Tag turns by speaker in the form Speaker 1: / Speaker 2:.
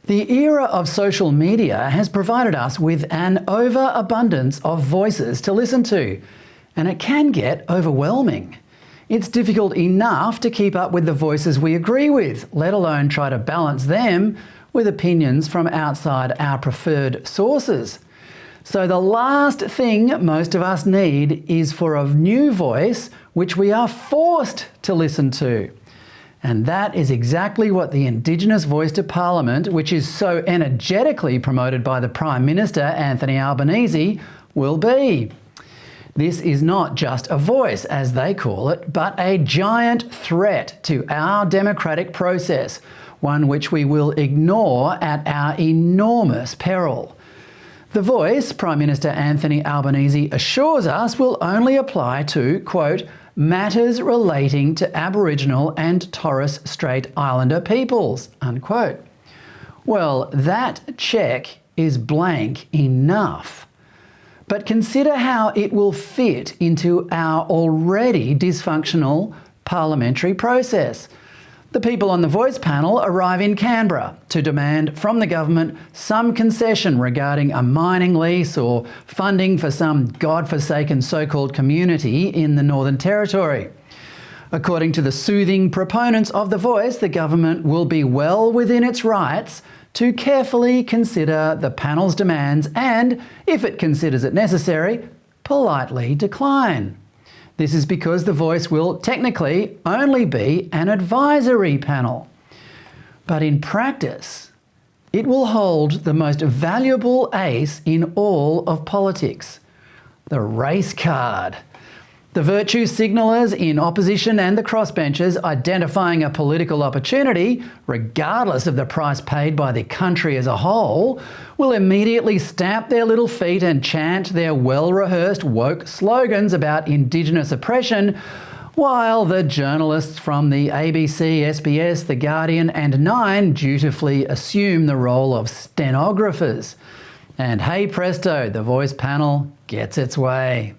Speaker 1: The era of social media has provided us with an overabundance of voices to listen to, and it can get overwhelming. It's difficult enough to keep up with the voices we agree with, let alone try to balance them with opinions from outside our preferred sources. So the last thing most of us need is for a new voice which we are forced to listen to. And that is exactly what the Indigenous Voice to Parliament, which is so energetically promoted by the Prime Minister, Anthony Albanese, will be. This is not just a voice, as they call it, but a giant threat to our democratic process, one which we will ignore at our enormous peril. The voice, Prime Minister Anthony Albanese assures us, will only apply to, quote, matters relating to Aboriginal and Torres Strait Islander peoples, unquote. Well, that check is blank enough. But consider how it will fit into our already dysfunctional parliamentary process. The people on the Voice panel arrive in Canberra to demand from the government some concession regarding a mining lease or funding for some godforsaken so-called community in the Northern Territory. According to the soothing proponents of the Voice, the government will be well within its rights to carefully consider the panel's demands and, if it considers it necessary, politely decline. This is because the Voice will technically only be an advisory panel. But in practice, it will hold the most valuable ace in all of politics, the race card. The virtue signallers in opposition and the crossbenchers identifying a political opportunity, regardless of the price paid by the country as a whole, will immediately stamp their little feet and chant their well-rehearsed woke slogans about Indigenous oppression, while the journalists from the ABC, SBS, The Guardian and Nine dutifully assume the role of stenographers. And hey presto, the Voice panel gets its way.